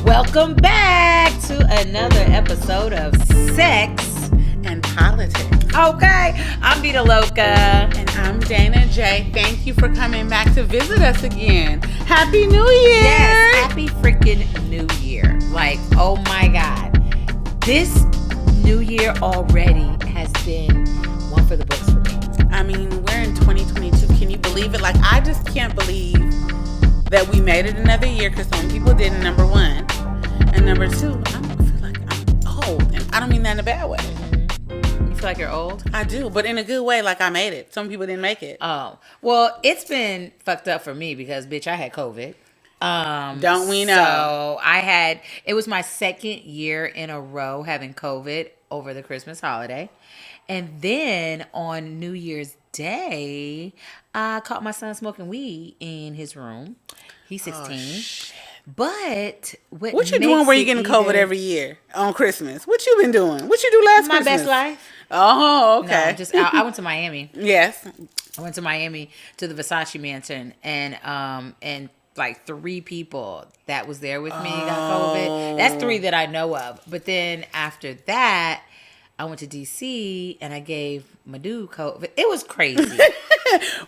Welcome back to another episode of Sex and Politics. Okay, I'm Vita Loca. And I'm Dana J. Thank you for coming back to visit us again. Happy New Year! Yes, happy freaking New Year. Like, oh my God. This New Year already has been one for the books for me. I mean, we're in 2022. Can you believe it? Like, I just can't believe that we made it another year, because some people didn't, number one. And number two, I feel like I'm old. And I don't mean that in a bad way. You feel like you're old? I do, but in a good way, like I made it. Some people didn't make it. Oh. Well, it's been fucked up for me because, bitch, I had COVID. Don't we know? So it was my second year in a row having COVID over the Christmas holiday. And then on New Year's Day, I caught my son smoking weed in his room. He's 16. Shit. But what you doing where you getting COVID every year on Christmas? What you been doing? What you do last Christmas? My best life. Oh, okay. No, I went to Miami. Yes. I went to Miami to the Versace Mansion, and like 3 people that was there with me got COVID. That's 3 that I know of. But then after that, I went to DC and I gave my dude COVID. It was crazy.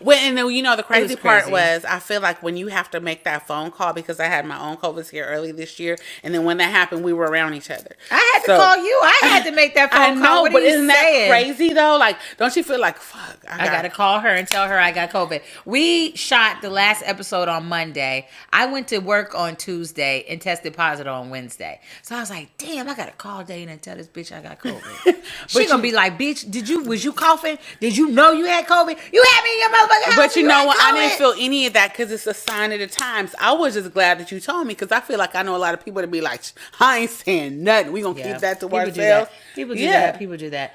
Well, and then, the crazy part was, I feel like when you have to make that phone call, because I had my own COVID scare early this year, and then when that happened, we were around each other. I had to call you. I had to make that phone call. But isn't that crazy though? Like, don't you feel like, fuck, I got to call her and tell her I got COVID. We shot the last episode on Monday. I went to work on Tuesday and tested positive on Wednesday. So I was like, damn, I got to call Dana and tell this bitch I got COVID. She gonna be like, bitch, was you coughing? Did you know you had COVID? You had me in your motherfucking house. But you know what? I didn't feel any of that because it's a sign of the times. I was just glad that you told me, because I feel like I know a lot of people that be like, I ain't saying nothing. We gonna keep that to ourselves. People do that.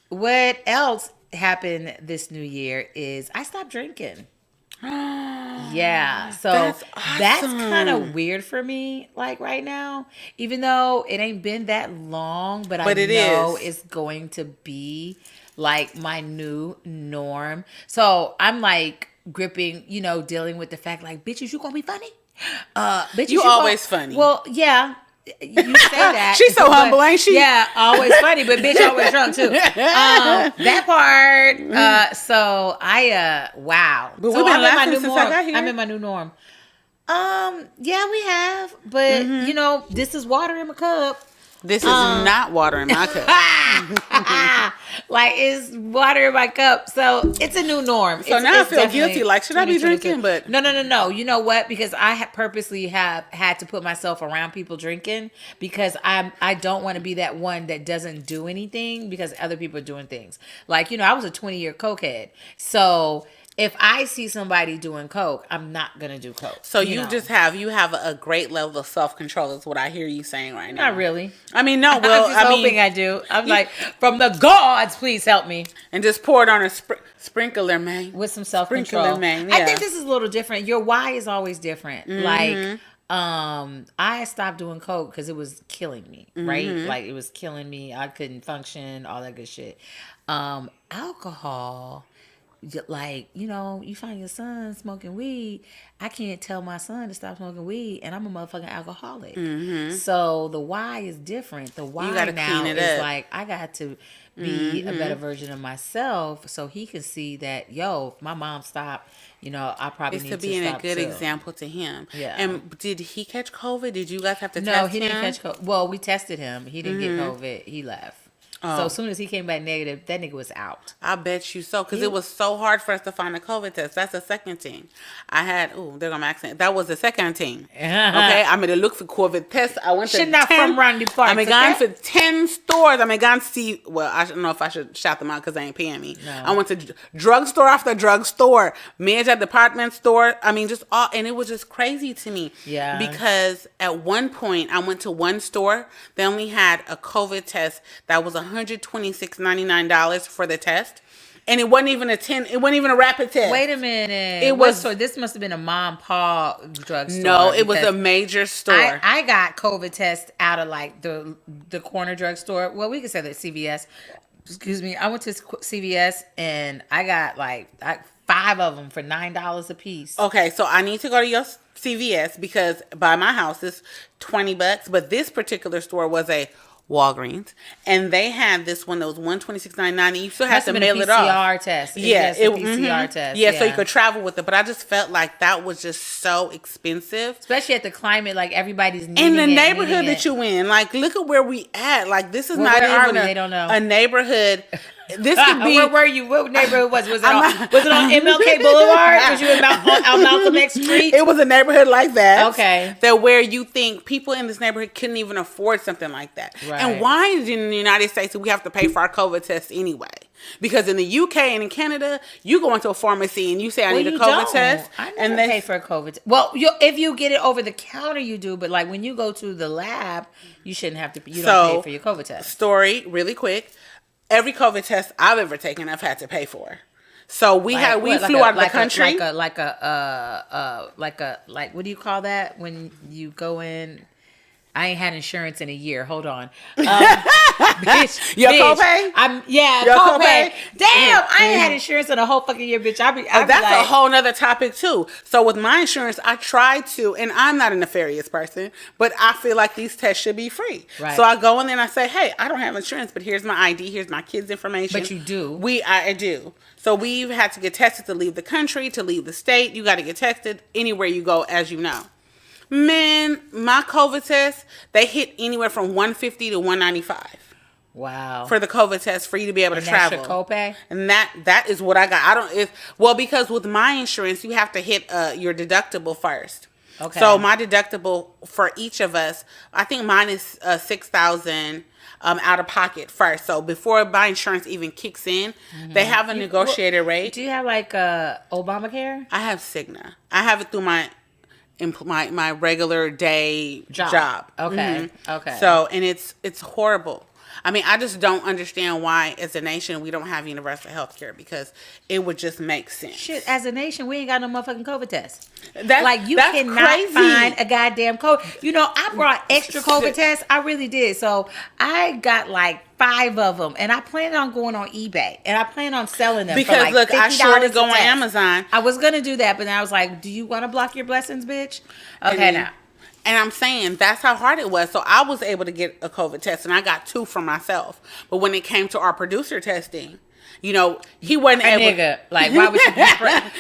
What else happened this New Year is I stopped drinking. Yeah, so that's kind of weird for me, like right now, even though it ain't been that long, but I know it's going to be like my new norm. So I'm like gripping, dealing with the fact like, bitches, you gonna be funny? Bitches, you always funny. Well, yeah. You say that. She's so humble, ain't she? Yeah, always funny, but bitch always drunk too. That part. So wow. But we've been laughing since I got here. I'm in my new norm. Yeah, we have, but this is water in my cup. This is not water in my cup. Like, it's water in my cup. So it's a new norm. So now I feel guilty. Like, should I be drinking? But no. You know what? Because I purposely have had to put myself around people drinking, because I don't want to be that one that doesn't do anything because other people are doing things. Like, I was a 20-year cokehead. So if I see somebody doing coke, I'm not gonna do coke. So you have a great level of self-control, is what I hear you saying right now. Not really. I mean, no. Well, I'm hoping I do. I'm like, from the gods, please help me. And just pour it on a sprinkler, man. With some self-control. Sprinkler, man. Yeah. I think this is a little different. Your why is always different. Like, I stopped doing coke because it was killing me, right? Like, it was killing me. I couldn't function, all that good shit. Alcohol, like, you find your son smoking weed. I can't tell my son to stop smoking weed, and I'm a motherfucking alcoholic. So the why is different. The why now is like, I got to be a better version of myself, so he can see that, if my mom stopped, I probably need to be a good example to him. Yeah. And did he catch COVID? Did you guys have to test him? No, he didn't catch COVID. Well, we tested him. He didn't get COVID. He left. So as soon as he came back negative, that nigga was out. I bet you so, because it was so hard for us to find a COVID test. That's the second thing. I had, there go my accent. That was the second thing. Okay, I made a look for COVID tests. I went to 10. Not from Randy Park. I gone for 10 stores. I gone to see, well, I don't know if I should shout them out because they ain't paying me. No. I went to drugstore after drugstore, major department store. Just all, and it was just crazy to me. Yeah. Because at one point, I went to one store. They only had a COVID test that was $126.99 for the test. And it wasn't even it wasn't even a rapid test. Wait a minute. This must have been a mom pa drugstore. No, it was a major store. I got COVID test out of like the corner drugstore. Well, we could say that CVS. Excuse me. I went to CVS and I got like 5 of them for $9 a piece. Okay, so I need to go to your CVS because by my house it's $20, but this particular store was a Walgreens, and they had this one that was $126.99, and you still have to mail it off. PCR test. Yeah, it was a PCR test. Yeah, so you could travel with it, but I just felt like that was just so expensive, especially at the climate. Like everybody's needing in the neighborhood that you in. Like, look at where we at. Like, this is not even they don't know. A neighborhood. This could be. Where were you? What neighborhood was it? Was it on MLK Boulevard? Was you on Malcolm X Street? It was a neighborhood like that. Okay. That where you think people in this neighborhood couldn't even afford something like that. Right. And why is it in the United States that we have to pay for our COVID tests anyway? Because in the UK and in Canada, you go into a pharmacy and you say, I need a COVID test. I never pay for a COVID test. Well, if you get it over the counter, you do. But like when you go to the lab, you shouldn't have to. You don't pay for your COVID test. Story, really quick. Every COVID test I've ever taken, I've had to pay for. So we flew out of the country. Like what do you call that when you go in? I ain't had insurance in a year. Hold on. Bitch. Your copay? Your copay. Damn, I ain't had insurance in a whole fucking year, bitch. That's a whole nother topic too. So with my insurance, I try to, and I'm not a nefarious person, but I feel like these tests should be free. Right. So I go in there and I say, hey, I don't have insurance, but here's my ID, here's my kids' information. But you do. I do. So we've had to get tested to leave the country, to leave the state. You got to get tested anywhere you go, as you know. Man, my COVID test, they hit anywhere from $150 to $195. Wow. For the COVID test, for you to be able to travel. That's your copay? And that is what I got. Because with my insurance, you have to hit your deductible first. Okay. So my deductible for each of us, I think mine is $6,000 out of pocket first. So before my insurance even kicks in, they have a negotiated rate. Do you have like Obamacare? I have Cigna. I have it through my regular day job. Okay. Okay. So, and it's horrible. I mean, I just don't understand why, as a nation, we don't have universal health care, because it would just make sense. Shit, as a nation, we ain't got no motherfucking COVID test. You that's cannot crazy. find a goddamn COVID. You know, I brought extra COVID tests. I really did. So I got like 5 of them, and I plan on going on eBay, and I plan on selling them because for like look, $50 I surely go on Amazon. I was gonna do that, but then I was like, "Do you want to block your blessings, bitch?" Okay, now. And I'm saying that's how hard it was. So I was able to get a COVID test, and I got 2 for myself. But when it came to our producer testing, you know, he wasn't able. Nigga, like, why would you?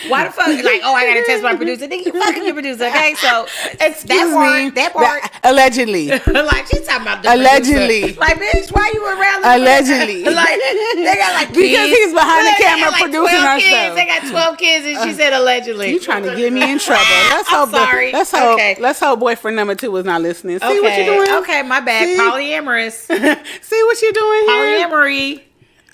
Why the fuck? Like, oh, I gotta test my producer. Nigga, you fucking your producer, okay? So that part, allegedly. Like, she's talking about the allegedly. Producer. Like, bitch, why you around? Allegedly. Like, they got like because kids. he's behind the camera producing our stuff. They got 12 kids, and she said allegedly. You trying to get me in trouble? Sorry. Let's hope boyfriend number 2 is not listening. See what you're doing? Okay, my bad. See? Polyamorous. See what you're doing here? Polyamory.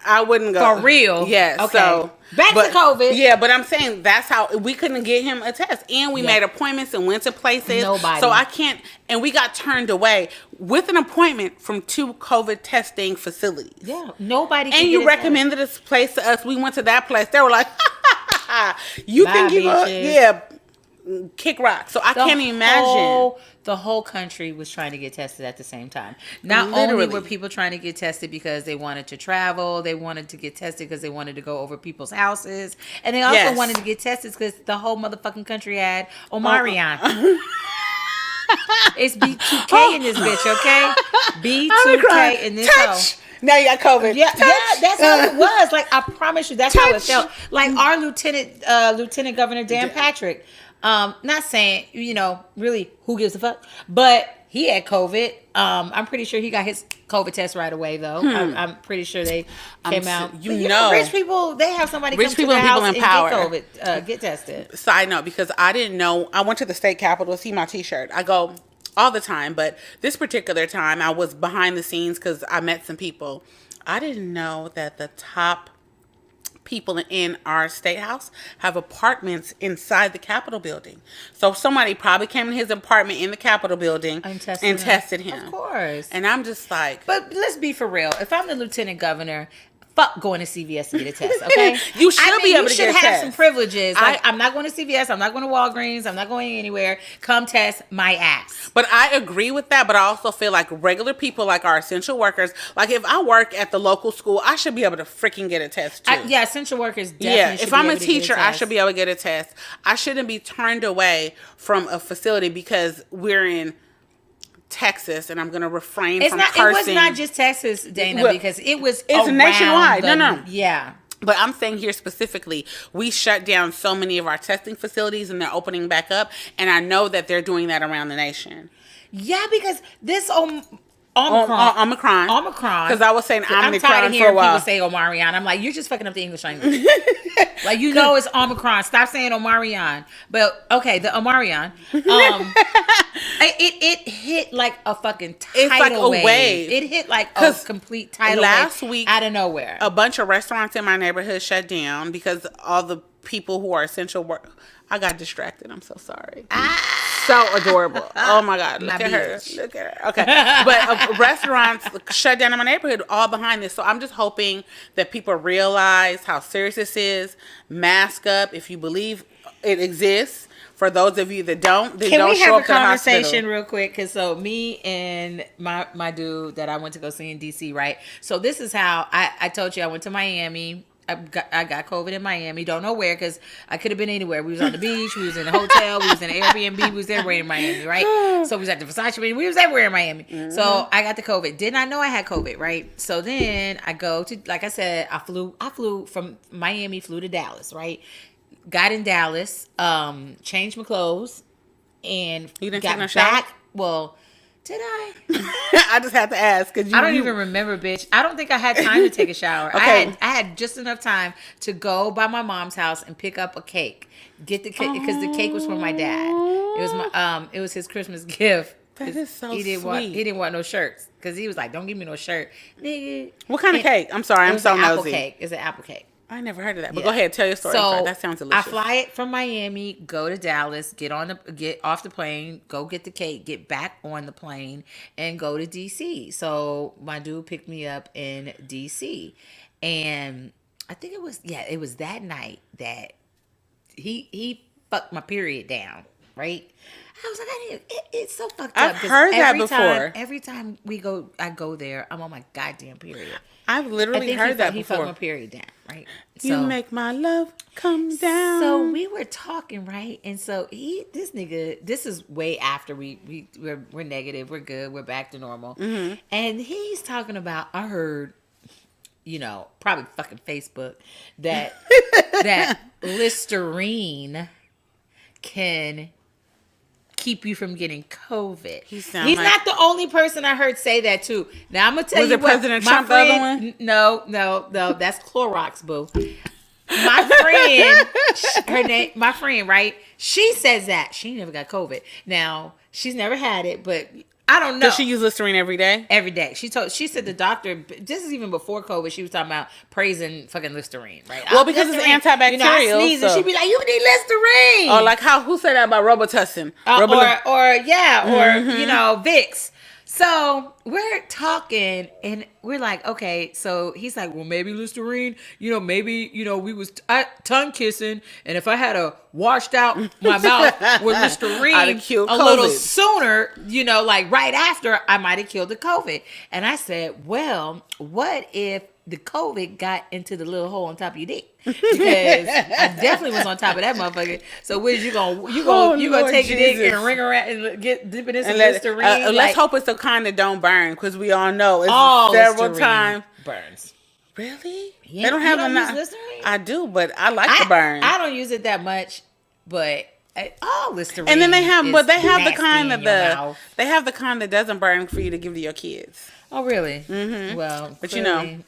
I wouldn't go. For real? Yes. Okay. So, Back to COVID. Yeah, but I'm saying that's how we couldn't get him a test. And we made appointments and went to places. Nobody. So I can't, and we got turned away with an appointment from 2 COVID testing facilities. Yeah, nobody. And you recommended this place to us. We went to that place. They were like, you bye, think you're kick rock. So I can't imagine. The whole country was trying to get tested at the same time. Not Literally. only were people trying to get tested because they wanted to travel, they wanted to get tested because they wanted to go over people's houses, and they also wanted to get tested because the whole motherfucking country had Omarion. It's B2K in this bitch, okay? B2K in this hoe. Now you got COVID. Yeah, that's how it was. Like, I promise you, that's how it felt. Like our Lieutenant Governor Dan Patrick. Not saying, really, who gives a fuck? But he had COVID. I'm pretty sure he got his COVID test right away, though. I'm pretty sure they came out. Rich people, they have somebody come to their house and get COVID, get tested. Side note, because I didn't know, I went to the state capitol to see my T-shirt. I go all the time, but this particular time I was behind the scenes because I met some people. I didn't know that the top people in our state house have apartments inside the Capitol building. So somebody probably came in his apartment in the Capitol building and tested him. Of course. And I'm just like... But let's be for real. If I'm the lieutenant governor, fuck going to CVS to get a test, okay? You should be able to get a test. You should have some privileges. Like, I'm not going to CVS. I'm not going to Walgreens. I'm not going anywhere. Come test my ass. But I agree with that, but I also feel like regular people, like our essential workers, like if I work at the local school, I should be able to freaking get a test too. Yeah, essential workers definitely should if I'm be a able to get teacher, I should be able to get a test. I shouldn't be turned away from a facility because we're in Texas, and I'm going to refrain from cursing. It was not just Texas, Dana, because it's nationwide. No. Yeah. But I'm saying here specifically, we shut down so many of our testing facilities, and they're opening back up, and I know that they're doing that around the nation. Yeah, because this Omicron. Because I was saying Omicron I'm tired of for a hearing while. people say Omarion. I'm like, you're just fucking up the English language. Like, it's Omicron. Stop saying Omarion. But okay, the Omarion. It hit like a fucking tidal it's like a wave. It hit like a complete tidal last wave week out of nowhere. A bunch of restaurants in my neighborhood shut down because all the people who are essential work. I got distracted. I'm so sorry. So adorable. Oh my God. Look at her. Okay. But restaurants shut down in my neighborhood all behind this. So I'm just hoping that people realize how serious this is. Mask up if you believe it exists. For those of you that don't, then don't show up to the hospital. Can we have a conversation real quick? Because so me and my dude that I went to go see in DC, right? So this is how I told you I went to Miami. I got COVID in Miami. Don't know where because I could have been anywhere. We was on the beach. We was in a hotel. We was in an Airbnb. We was everywhere in Miami, right? So we was at the Versace. We was everywhere in Miami. Mm-hmm. So I got the COVID. Did not know I had COVID, right? So then I go to, like I said, I flew from Miami, flew to Dallas, right? Got in Dallas, changed my clothes, and you didn't got take no shower? Well, did I? I just had to ask because I don't even remember, bitch. I don't think I had time to take a shower. Okay. I had just enough time to go by my mom's house and pick up a cake. Get the cake because the cake was from my dad. It was it was his Christmas gift. That is so he didn't sweet. He didn't want no shirts because he was like, "Don't give me no shirt, nigga." What kind of cake? I'm sorry, I'm so nosy. Apple cake. It's an apple cake. I never heard of that. But go ahead, tell your story. So that sounds delicious. I fly it from Miami, go to Dallas, get off the plane, go get the cake, get back on the plane, and go to DC. So my dude picked me up in DC, and I think it was that night that he fucked my period down. Right? I was like, it's so fucked up. I've heard that before. Every time I go there, I'm on my goddamn period. I've literally heard that before. He fucked my period down, right? You make my love come down. So we were talking, right? And so this nigga, this is way after we're negative, we're good, we're back to normal. Mm-hmm. And he's talking about, I heard, probably fucking Facebook, that Listerine can keep you from getting COVID. He's not the only person I heard say that too. Now I'm gonna tell you what. Was it President Trump the other one? No, that's Clorox, boo. My friend, right? She says that she never got COVID. Now she's never had it, but I don't know. Does she use Listerine every day? Every day. She said the doctor, this is even before COVID, she was talking about praising fucking Listerine, right? Well, because Listerine, it's antibacterial. I sneeze and she'd be like, you need Listerine. Or like who said that about Robitussin? Or Vicks. So we're talking and we're like, okay, so he's like, well, maybe Listerine, maybe, we was tongue kissing. And if I had washed out my mouth with Listerine a little sooner, like right after, I might have killed the COVID. And I said, well, what if the COVID got into the little hole on top of your dick? Because I definitely was on top of that motherfucker. So what is you gonna take your dick and ring around and dip it in some Listerine? Let's hope it's the kind that don't burn, because we all know it's several times burns. Really? Yeah, they don't have enough. Listerine? I do, but I like the burn. I don't use it that much, but Listerine. And then they have the kind that doesn't burn for you to give to your kids. Oh, really? Mm-hmm. Well, but clearly,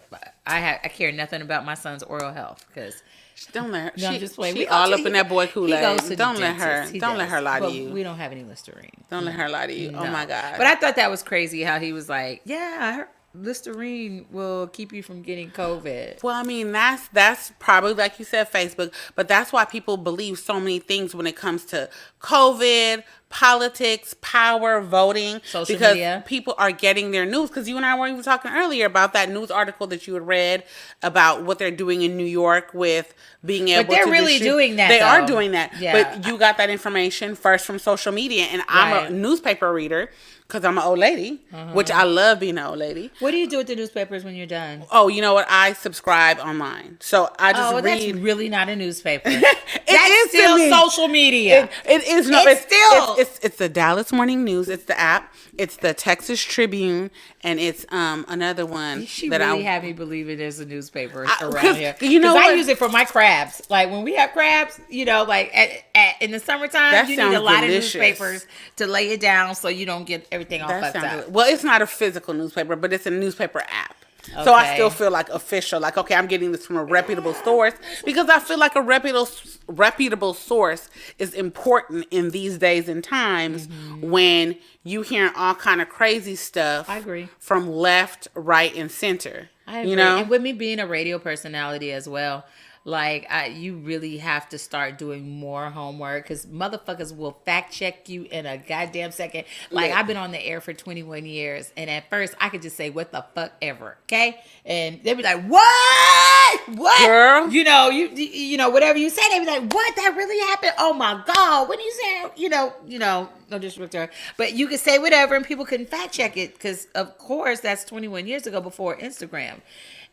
I care nothing about my son's oral health because don't let her. I'm just playing. She all up in that boy Kool-Aid. Don't let her. Don't let her lie to you. We don't have any Listerine. Don't let her lie to you. No. Oh my God. But I thought that was crazy how he was like, yeah, I heard Listerine will keep you from getting COVID. Well, I mean, that's probably, like you said, Facebook, but that's why people believe so many things when it comes to COVID, politics, power, voting, social because media. people are getting their news. Because you and I were even talking earlier about that news article that you had read about what they're doing in New York with being able to. But they're really doing that. They though. are doing that. Yeah. But you got that information first from social media, and I'm a newspaper reader. Because I'm an old lady, which I love being an old lady. What do you do with the newspapers when you're done? Oh, you know what? I subscribe online. So I just read. That's really not a newspaper. It That's is still to me. social media. It is. No, It's still. It's the Dallas Morning News. It's the app. It's the Texas Tribune. And it's another one. She that really had me believing there's a newspaper around here. You know I what? use it for my crabs. Like when we have crabs, you know, like in the summertime, That you sounds need a lot delicious. of newspapers to lay it down so you don't get everything all fucked up. Well, it's not a physical newspaper, but it's a newspaper app. Okay. So I still feel like official. Like, okay, I'm getting this from a reputable source because I feel like a reputable source is important in these days and times when you hearing all kind of crazy stuff. I agree. From left, right, and center. I agree. You know? And with me being a radio personality as well, like you really have to start doing more homework because motherfuckers will fact check you in a goddamn second. Like I've been on the air for 21 years, and at first I could just say what the fuck ever, okay? And they'd be like, what, girl? You know, whatever you say, they'd be like, what? That really happened? Oh my god! When you say, you know, no disrespect to her, but you could say whatever, and people couldn't fact check it because, of course, that's 21 years ago before Instagram.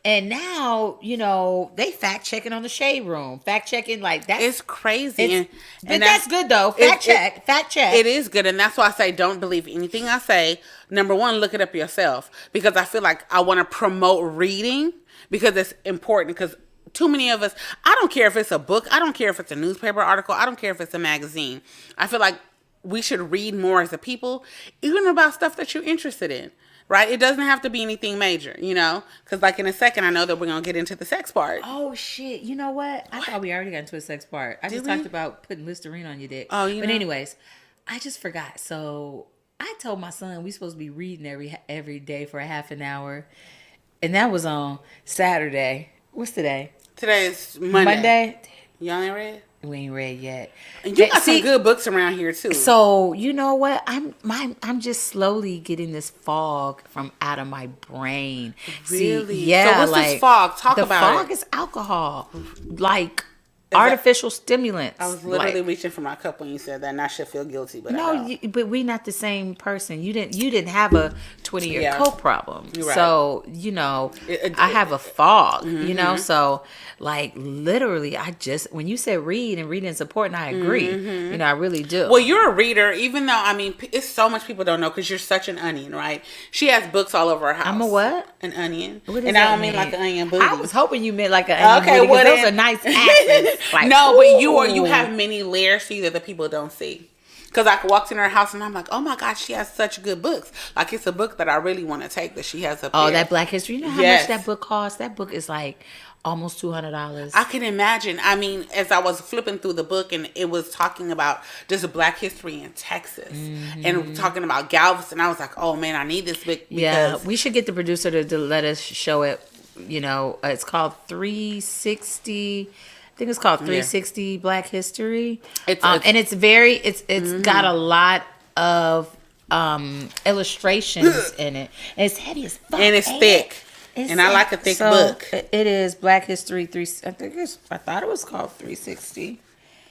And now, you know, they fact checking on the Shade Room. Fact checking, like that's it's crazy. But that's good though. Fact check. It is good. And that's why I say don't believe anything I say. Number one, look it up yourself. Because I feel like I want to promote reading because it's important. Because too many of us, I don't care if it's a book. I don't care if it's a newspaper article. I don't care if it's a magazine. I feel like we should read more as a people, even about stuff that you're interested in. Right? It doesn't have to be anything major, you know? Because, like, in a second, I know that we're going to get into the sex part. Oh, shit. You know what? I thought we already got into a sex part. I just talked about putting Listerine on your dick. Oh, But anyways, I just forgot. So, I told my son we supposed to be reading every day for a half an hour. And that was on Saturday. What's today? Today is Monday. Y'all ain't read? We ain't read yet. And you got some good books around here too. So you know what? I'm just slowly getting this fog from out of my brain. Really? See, yeah. So what's like, this fog? Talk about it. The fog is alcohol, like artificial stimulants. I was literally reaching for my cup when you said that, and I should feel guilty, but no. But we're not the same person. You didn't have a 20-year coke problem. You're right. So you know, I have a fog. You know, so. Like literally, when you said read and reading is important, I agree. You know, I really do. Well, you're a reader, even though I mean, it's so much people don't know because you're such an onion, right? She has books all over her house. I'm a what? An onion. What does and that I don't mean like an onion booty. I was hoping you meant like an onion booty because those are nice axes. Like, no, but you have many layers to you that the people don't see. Because I walked in her house and I'm like, oh my God, she has such good books. Like it's a book that I really want to take that she has up there. Oh, that Black History. You know how much that book costs? That book is like almost $200. I can imagine. I mean, as I was flipping through the book and it was talking about just Black history in Texas and talking about Galveston, I was like, oh man, I need this book. Yeah, we should get the producer to let us show it. You know, it's called 360. I think it's called 360 Black History. And it's very, it's got a lot of illustrations in it. And it's heavy as fuck. And it's thick. I like a thick book. It is Black History 3. I thought it was called 360.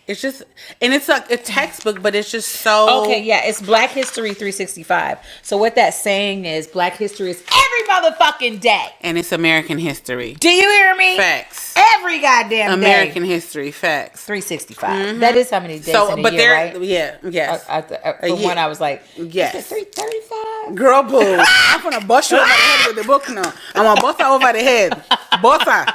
It's just, and it's like a textbook, but it's just so. Okay, yeah, it's Black History 365. So what that's saying is Black history is every motherfucking day. And it's American history. Do you hear me? Facts. Every goddamn American history, facts. 365. That is how many days in a year, right? Yeah, yes. For one, I was like, yes. 335? Girl, boo. I'm gonna bust you over the head with the book now. I'm gonna bust her over the head. Bust her.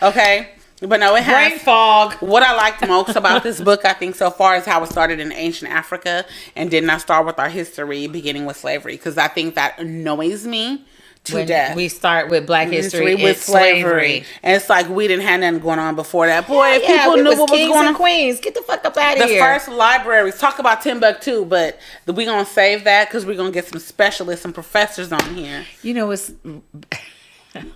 Okay? But no, it has brain fog. What I liked most about this book, I think, so far is how it started in ancient Africa and did not start with our history beginning with slavery, because I think that annoys me to death. We start with Black history with slavery. And it's like we didn't have nothing going on before that. Boy, if people knew what was going on. And queens. Get the fuck up out of here. The first libraries, talk about Timbuktu, but we're going to save that because we're going to get some specialists and professors on here. You know, it's...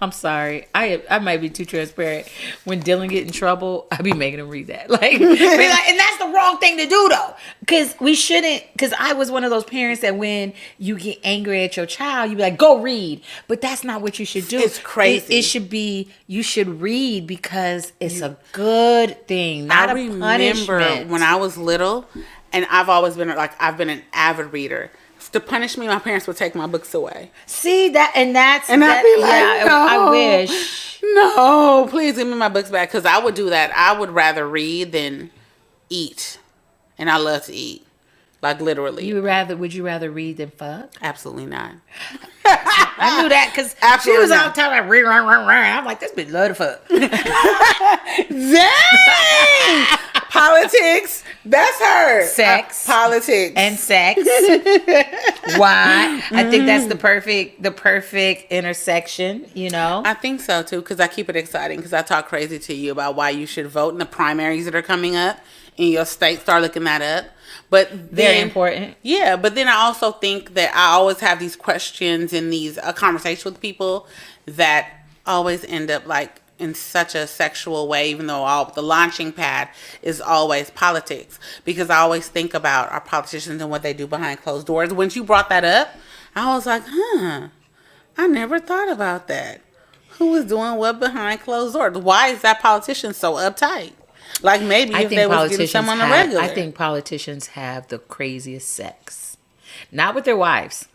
I'm sorry. I might be too transparent. When Dylan get in trouble, I be making him read that. And that's the wrong thing to do though. Because we shouldn't. Because I was one of those parents that when you get angry at your child, you be like, go read. But that's not what you should do. It's crazy. It should be, you should read because it's a good thing, not a punishment. I remember when I was little, and I've always been I've been an avid reader. To punish me, my parents would take my books away. See that, and I'd be like, no, I wish. No, please give me my books back, because I would do that. I would rather read than eat, and I love to eat, like literally. Would you rather read than fuck? Absolutely not. I knew that because she was all the time like read. I'm like, this bitch love to fuck. Dang. Politics. That's her. Sex. Politics. And sex. Why? I think that's the perfect intersection, you know? I think so too, because I keep it exciting, because I talk crazy to you about why you should vote in the primaries that are coming up in your state. Start looking that up. But very important. Yeah, but then I also think that I always have these questions and these conversations with people that always end up like in such a sexual way, even though the launching pad is always politics. Because I always think about our politicians and what they do behind closed doors. When you brought that up, I was like, I never thought about that. Who was doing what behind closed doors? Why is that politician so uptight? Like maybe if they was getting someone a regular. I think politicians have the craziest sex. Not with their wives.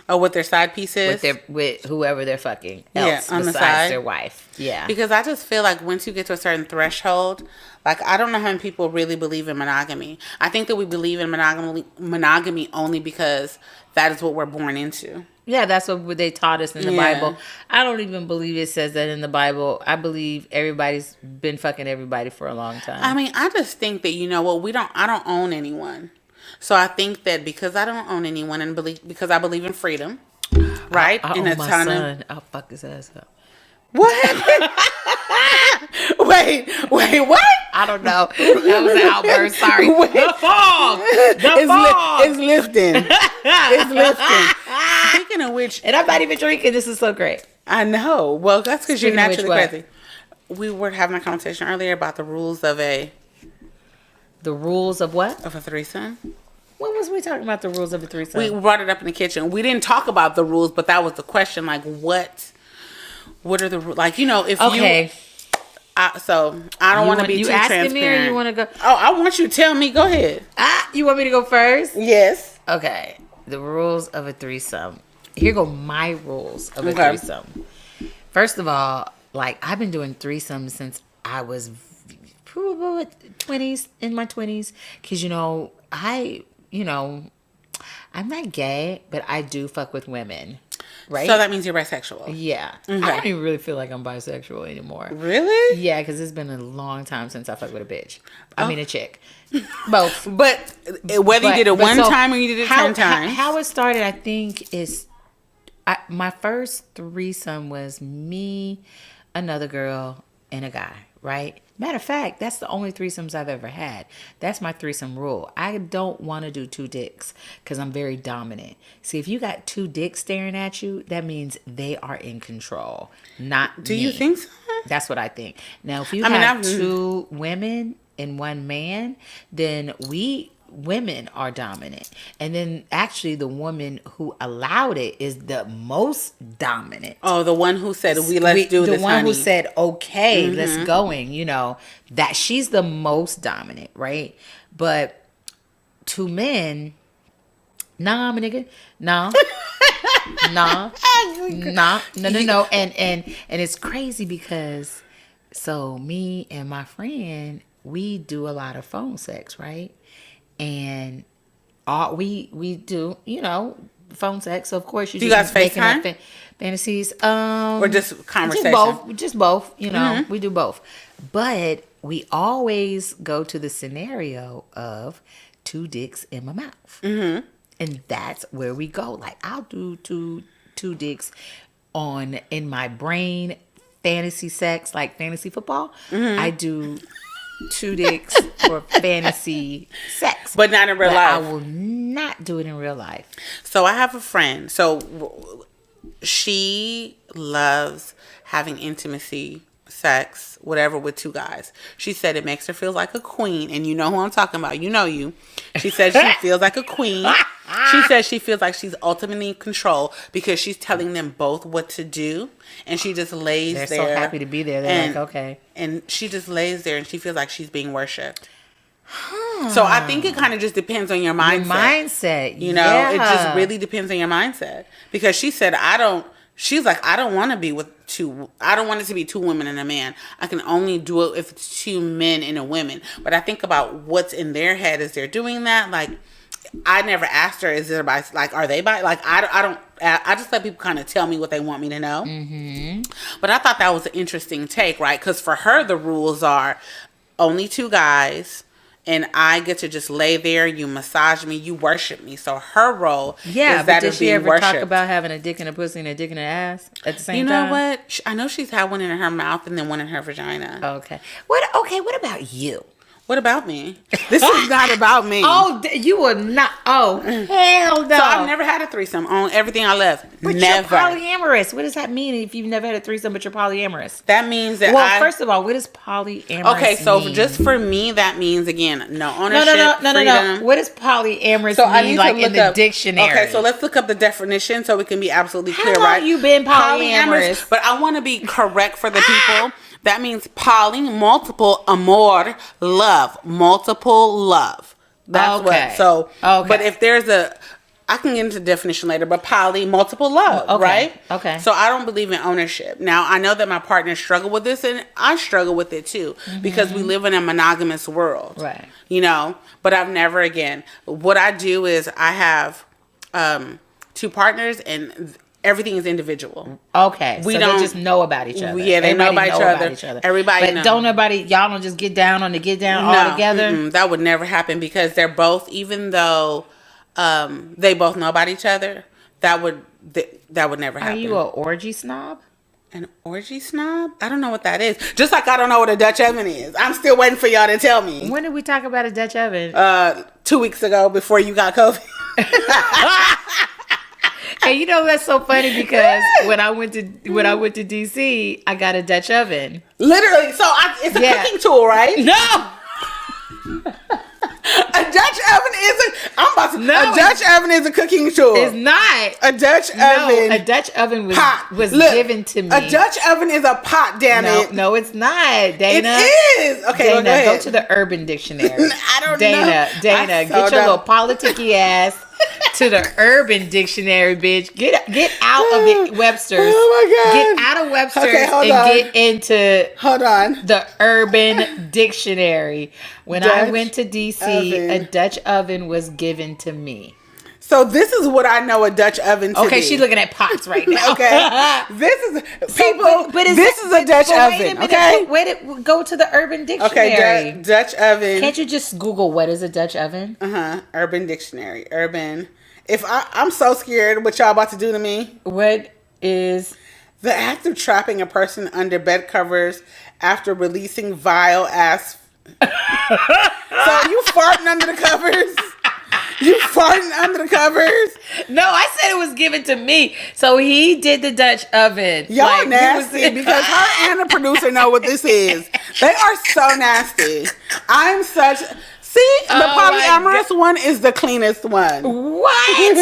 Oh, with their side pieces? With whoever they're fucking else on besides the side. Their wife. Yeah. Because I just feel like once you get to a certain threshold, like I don't know how many people really believe in monogamy. I think that we believe in monogamy only because that is what we're born into. Yeah, that's what they taught us in the Bible. I don't even believe it says that in the Bible. I believe everybody's been fucking everybody for a long time. I mean, I just think that, you know what, I don't own anyone. So I think that because I don't own anyone and because I believe in freedom, right? I own my son. I'll fuck his ass up. What happened? Wait, what? I don't know. That was an outburst. Sorry. The fog. It's lifting. It's lifting. Speaking of which, and I'm not even drinking. This is so great. I know. Well, that's because you're naturally crazy. We were having a conversation earlier about the rules of The rules of what? Of a threesome. When was we talking about the rules of a threesome? We brought it up in the kitchen. We didn't talk about the rules, but that was the question. Like, what are the rules? Like, you know, if okay. So I don't want to be too transparent. You asking me or you want to go? Oh, I want you to tell me. Go ahead. You want me to go first? Yes. Okay. The rules of a threesome. Here go my rules of a threesome. First of all, like I've been doing threesomes since I was probably in my 20s. Because, I'm not gay, but I do fuck with women. Right? So that means you're bisexual. Yeah. Okay. I don't even really feel like I'm bisexual anymore. Really? Yeah, because it's been a long time since I fucked with a bitch. I mean a chick. Both. But whether you did it one time or you did it 10 times. How it started, I think, is my first threesome was me, another girl, and a guy, right? Matter of fact, that's the only threesomes I've ever had. That's my threesome rule. I don't want to do two dicks because I'm very dominant. See, if you got two dicks staring at you, that means they are in control, not me. Do you think so? That's what I think. Now, if you have two women and one man, then women are dominant. And then actually the woman who allowed it is the most dominant. Oh, the one who said, let's do this, the one honey. who said, okay, let's going, that she's the most dominant, right? But two men, nah, my nigga, nah. No. And it's crazy because so me and my friend, we do a lot of phone sex, right? And we do, phone sex. So of course do you guys FaceTime? Fantasies. Or just conversation? Just both. We do both. But we always go to the scenario of two dicks in my mouth. Mm-hmm. And that's where we go. Like I'll do two dicks in my brain, fantasy sex, like fantasy football. Mm-hmm. I do two dicks for fantasy sex, but not in real life. I will not do it in real life. So I have a friend. So she loves having intimacy, sex, whatever, with two guys. She said it makes her feel like a queen, and you know who I'm talking about. You know you. She said she feels like a queen. She says she feels like she's ultimately in control because she's telling them both what to do, and she just lays there. They're so happy to be there. They're like, okay. And she just lays there, and she feels like she's being worshipped. So I think it kind of just depends on your mindset. Your mindset, you know, it just really depends on your mindset. Because she said, she's like, I don't want to be with I don't want it to be two women and a man. I can only do it if it's two men and a woman. But I think about what's in their head as they're doing that. Like, I never asked her, is there bi? Like, are they bi? Like, I just let people kind of tell me what they want me to know. Mm-hmm. But I thought that was an interesting take, right? Because for her, the rules are only two guys. And I get to just lay there, you massage me, you worship me. So her role is that but did of she being ever worshipped. talk about having a dick in a pussy and a dick in an ass at the same time? You know what? I know she's had one in her mouth and then one in her vagina. Okay. What about you? What about me? This is not about me. Oh, you were not. Oh, hell no. So I've never had a threesome on everything I left. But never. You're polyamorous. What does that mean if you've never had a threesome but you're polyamorous? That means that first of all, what does polyamorous Okay, so mean? just for me, that means, again, no ownership, No. What does polyamorous mean, like in the dictionary? Okay, so let's look up the definition so we can be absolutely clear, How right? long you been polyamorous? But I want to be correct for the people. That means poly, multiple, amor, love. Multiple love. That's what. So, but if there's I can get into the definition later, but poly, multiple love, right? Okay. So I don't believe in ownership. Now, I know that my partners struggle with this, and I struggle with it too, because we live in a monogamous world. Right. You know, but I've never, again, what I do is I have two partners, and everything is individual. Okay. We don't just know about each other. Yeah, they know about each other. Everybody but knows. Y'all don't just get down all together? That would never happen, because they're both, even though they both know about each other, that would never happen. Are you an orgy snob? An orgy snob? I don't know what that is. Just like I don't know what a Dutch oven is. I'm still waiting for y'all to tell me. When did we talk about a Dutch oven? 2 weeks ago, before you got COVID. And you know that's so funny, because when I went to DC, I got a Dutch oven. Literally, so it's a cooking tool, right? No. A Dutch oven a Dutch oven is a cooking tool. It's not. A Dutch oven. A Dutch oven was Look, given to me. A Dutch oven is a pot, damn it. No, it's not, Dana. It is. Okay, Dana, well, go ahead. go to the Urban Dictionary. I don't know. Dana, get your little politicky ass to the Urban Dictionary, bitch. Get out of the Webster's. Oh my God. Get out of Webster's get into the Urban Dictionary. When I went to DC, a Dutch oven was given to me. So this is what I know a Dutch oven to be. She's looking at pots right now. Okay. This is a Dutch oven. Okay. Go to the Urban Dictionary. Okay, Dutch oven. Can't you just Google what is a Dutch oven? Urban Dictionary. Urban. I'm so scared what y'all about to do to me. What is the act of trapping a person under bed covers after releasing vile ass? So you farting under the covers? You farting under the covers? No, I said it was given to me. So he did the Dutch oven. Y'all nasty, because her and the producer know what this is. They are so nasty. See, the polyamorous one is the cleanest one. What?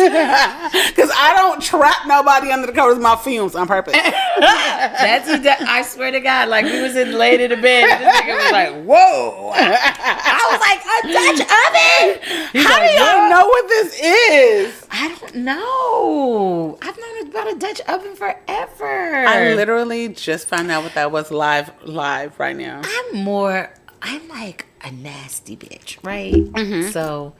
Because I don't trap nobody under the covers of my fumes on purpose. I swear to God, like we was laid in the bed, and this nigga was like, whoa. I was like, a Dutch oven? How do y'all know what this is? I don't know. I've known about a Dutch oven forever. I literally just found out what that was live right now. I'm like a nasty bitch, right? So,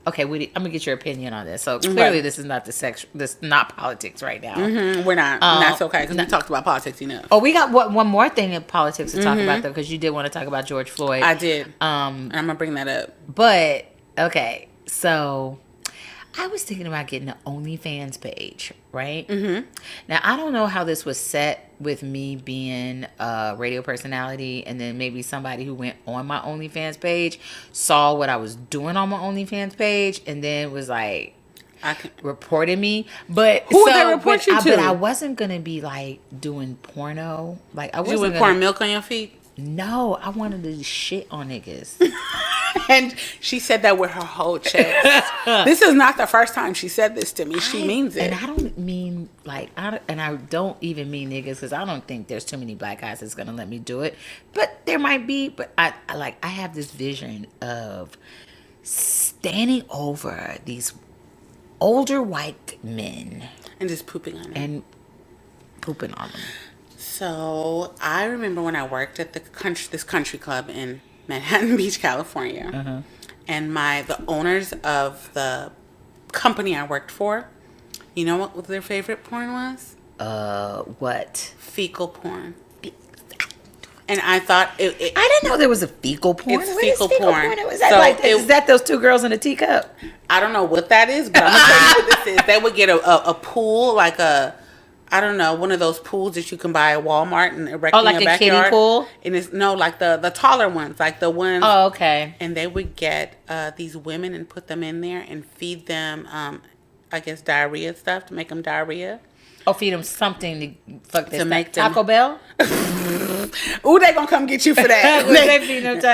okay, I'm gonna get your opinion on this. So clearly, this is not this not politics right now. We're not. That's okay, because we talked about politics enough. Oh, we got one more thing in politics to talk about, though, because you did want to talk about George Floyd. I did. And I'm gonna bring that up. But okay, so I was thinking about getting an OnlyFans page, right? Now, I don't know how this was set with me being a radio personality, and then maybe somebody who went on my OnlyFans page saw what I was doing on my OnlyFans page, and then was like, reported me. But who would they report you to? But I wasn't gonna be like doing porno. Like I wasn't. You would pour milk on your feet? No, I wanted to shit on niggas. And she said that with her whole chest. This is not the first time she said this to me. She means it. And I don't mean like, I don't even mean niggas, because I don't think there's too many black guys that's gonna let me do it. But there might be. But I have this vision of standing over these older white men and just pooping on them. So I remember when I worked at this country club in Manhattan Beach, California, and the owners of the company I worked for, you know what their favorite porn was? What? Fecal porn. And I thought I didn't know there was a fecal porn. It's fecal porn. Is that is that those two girls in a teacup? I don't know what that is, but I'm gonna tell you what this is. They would get a pool, like I don't know, one of those pools that you can buy at Walmart and erect in your backyard. Kiddie pool? And it's like the taller ones, like the ones. Oh, okay. And they would get these women and put them in there and feed them, I guess, diarrhea stuff to make them diarrhea. Oh, feed them something to fuck this to make Taco Bell? Ooh, they gonna come get you for that.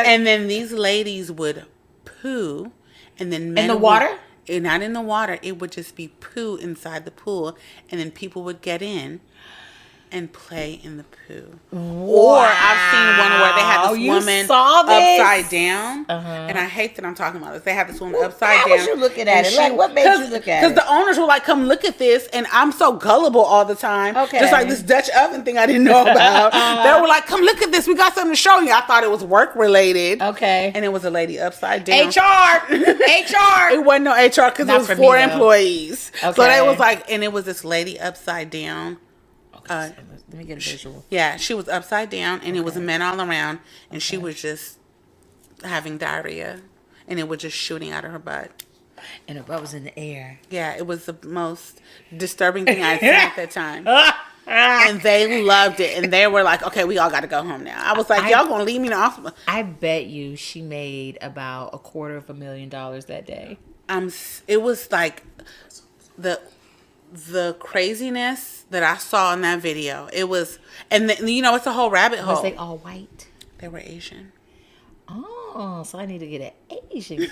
And then these ladies would poo, and then men in the water? Not in the water. It would just be poo inside the pool, and then people would get in and play in the poo. Wow. Or I've seen one where they had this woman upside down, and I hate that I'm talking about this. They had this woman upside down. Why was you looking at it? Like, what made you look at it? Because the owners were like, "Come look at this," and I'm so gullible all the time. Okay, just like this Dutch oven thing I didn't know about. They were like, "Come look at this. We got something to show you." I thought it was work related. Okay, and it was a lady upside down. HR. It wasn't no HR because it was 4 employees. Okay. So they was like, and it was this lady upside down. Let me get a visual. Yeah, she was upside down, and it was men all around, and she was just having diarrhea, and it was just shooting out of her butt. And her butt was in the air. Yeah, it was the most disturbing thing I'd seen at that time. And they loved it, and they were like, "Okay, we all got to go home now." I was like, "Y'all gonna leave me in the hospital?" I bet you she made about $250,000 that day. It was like the craziness that I saw in that video. It was, and it's a whole rabbit hole. Was they all white? They were Asian. Oh, so I need to get an Asian.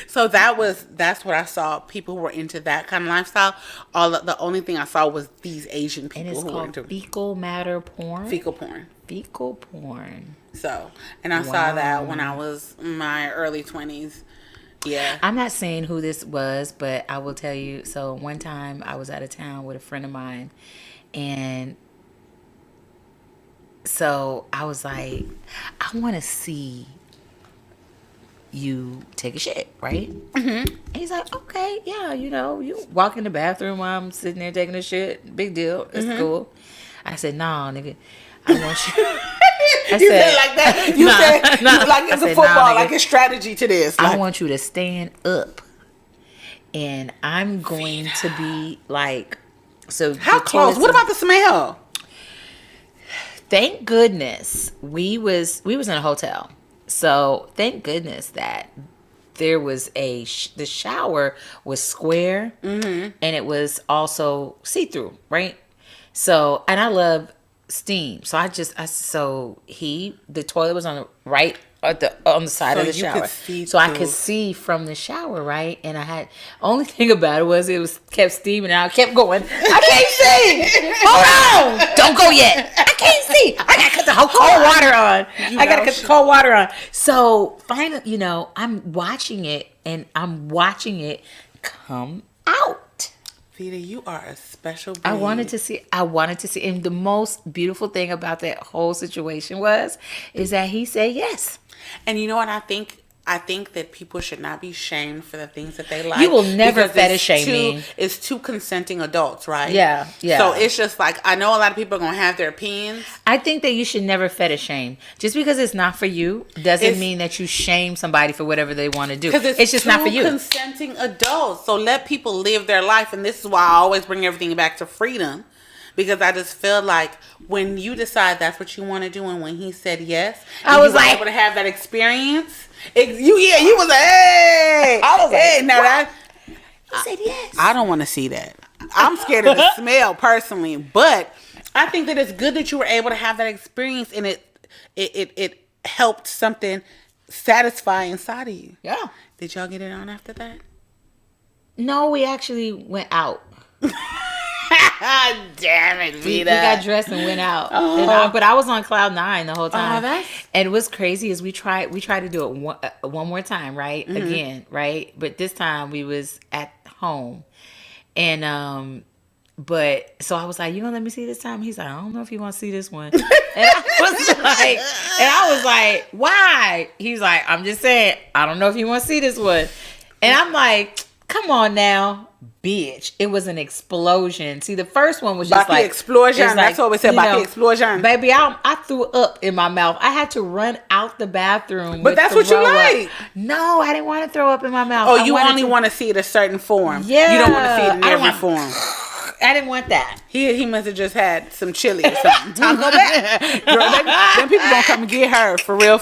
So that's what I saw. People who were into that kind of lifestyle. The only thing I saw was these Asian people. And it's called fecal matter porn. Fecal porn. Fecal porn. So, and I saw that when I was in my early 20s. Yeah. I'm not saying who this was, but I will tell you. So one time I was out of town with a friend of mine, and so I was like, I want to see you take a shit, right? Mm-hmm. And he's like, okay, yeah, you walk in the bathroom while I'm sitting there taking a shit. Big deal. It's cool. I said, nah, nigga, I want you. You said like that. You said like it's a football, like a strategy to this. I want you to stand up, and I'm going to be like, so how close? What about the smell? Thank goodness we was in a hotel, so thank goodness that there was the shower was square, and it was also see through, right? So, and I love steam. So the toilet was on the right on the side of the shower. So I could see from the shower, right? And I had only thing about it was kept steaming and I kept going. I can't see. Hold on. Don't go yet. I can't see. I gotta cut the whole cold water on. I gotta cut the cold water on. So finally, I'm watching it and I'm watching it come out. Vita, you are a special being. I wanted to see. And the most beautiful thing about that whole situation is that he said yes. And you know what I think? I think that people should not be shamed for the things that they like. You will never fetish shame me. It's two consenting adults, right? Yeah. So it's just like, I know a lot of people are going to have their opinions. I think that you should never fetish shame. Just because it's not for you doesn't mean that you shame somebody for whatever they want to do. Because it's just not for you. Consenting adults. So let people live their life. And this is why I always bring everything back to freedom. Because I just feel like when you decide that's what you want to do, and when he said yes, I was like able to have that experience. You was like, hey. I was like, hey, now that He said yes. I don't want to see that. I'm scared of the smell personally, but I think that it's good that you were able to have that experience, and it helped something satisfy inside of you. Yeah. Did y'all get it on after that? No, we actually went out. Damn it, We got dressed and went out. But I was on cloud 9 the whole time. And what's crazy is we tried to do it one more time, right? Mm-hmm. Again, right? But this time we was at home. And but so I was like, "You gonna let me see this time?" He's like, "I don't know if you want to see this one." And I was like, "Why?" He's like, "I'm just saying, I don't know if you want to see this one." And I'm like, "Come on now, bitch!" It was an explosion. See, the first one was just Baki explosion. Like, that's what we said. Baki explosion. Baby, I threw up in my mouth. I had to run out the bathroom. But that's what you like. No, I didn't want to throw up in my mouth. Oh, you only want to see it a certain form. Yeah, you don't want to see it in every form. I didn't want that. He must have just had some chili or something. Taco Bell. Then people gonna come and get her for real.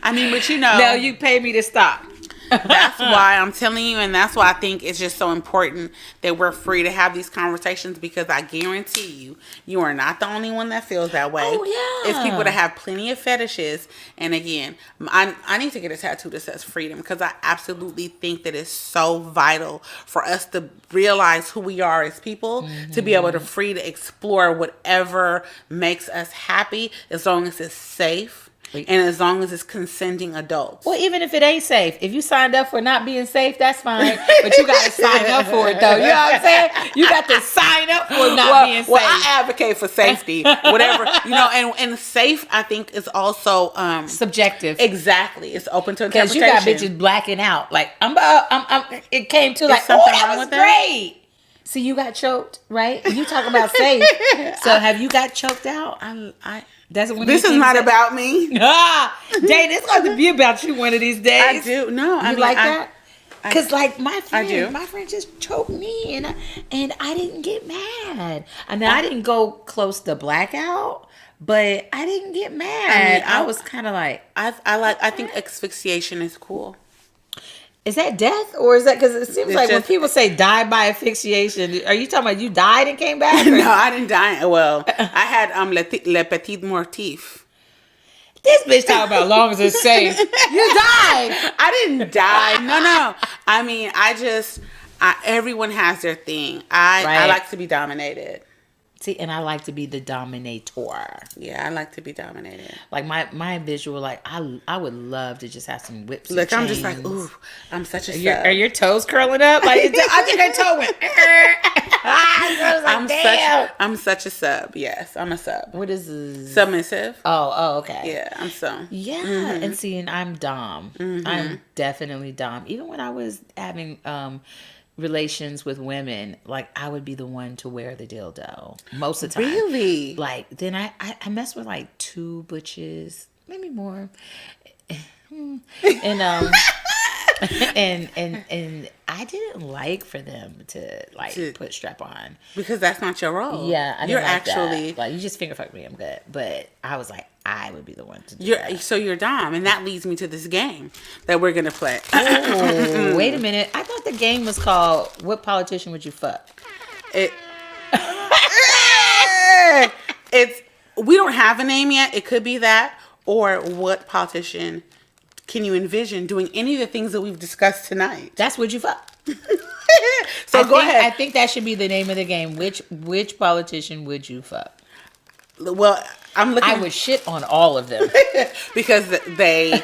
I mean, but no, you pay me to stop. That's why I'm telling you, and that's why I think it's just so important that we're free to have these conversations, because I guarantee you are not the only one that feels that way. Oh, yeah. It's people that have plenty of fetishes. And again, I need to get a tattoo that says freedom, because I absolutely think that it's so vital for us to realize who we are as people, to be able to free to explore whatever makes us happy, as long as it's safe. And as long as it's consenting adults. Well, even if it ain't safe. If you signed up for not being safe, that's fine. But you got to sign up for it, though. You know what I'm saying? You got to sign up for not being safe. Well, I advocate for safety. Whatever. And safe, I think, is also... subjective. Exactly. It's open to interpretation. Because you got bitches blacking out. Like, it came to like, something that was great. So you got choked, right? You talk about safe. So have you got choked out? This is not about me. Jay, this going to be about you one of these days. I do. No, I mean, like that? Because like my friend just choked me, and I didn't get mad. And I didn't go close to blackout, but I didn't get mad. I was kind of like, I think asphyxiation is cool. Is that death, or is that because it seems like when people say die by asphyxiation, are you talking about you died and came back? No, I didn't die. Well, I had le petit mortif. This bitch talking about long as it's safe. You died. I didn't die. No. I mean, everyone has their thing. I like to be dominated. See, and I like to be the dominator. Yeah, I like to be dominated. Like my visual, like I would love to just have some whips. Look, I'm just like, ooh, I'm such a sub. Are your toes curling up? Like I think her toe went. I'm such a sub. Yes, I'm a sub. What is this? Submissive. Oh, okay. Yeah, I'm so. Yeah, and see, and I'm dom. I'm definitely dom. Even when I was having relations with women, like I would be the one to wear the dildo most of the time. Really? Like then I messed with like 2 butches, maybe more, and and I didn't like for them to put strap on, because that's not your role. Yeah, I you're like actually that. Like you just finger fuck me, I'm good. But I was like, I would be the one to do that. So you're dom, and that leads me to this game that we're gonna play. Oh, wait a minute! I thought the game was called "What Politician Would You Fuck?" We don't have a name yet. It could be that, or what politician can you envision doing any of the things that we've discussed tonight? That's Would You Fuck. So go ahead. I think that should be the name of the game. Which politician would you fuck? Well, I would shit on all of them because they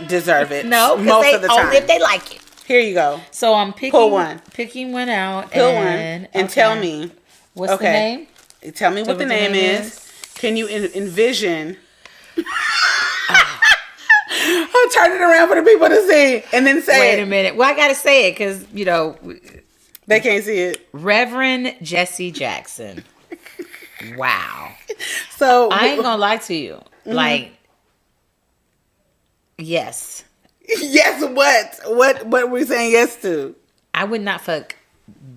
deserve it. No, most of the time, only if they like it. Here you go. So I'm picking one out. Pull one and tell me what's the name. Tell me what the name is. Can you envision? I'll turn it around for the people to see, and then say. Wait a minute. Well, I gotta say it because they can't see it. Reverend Jesse Jackson. Wow. So I ain't gonna lie to you. Like, yes. Yes. What were we saying yes to? I would not fuck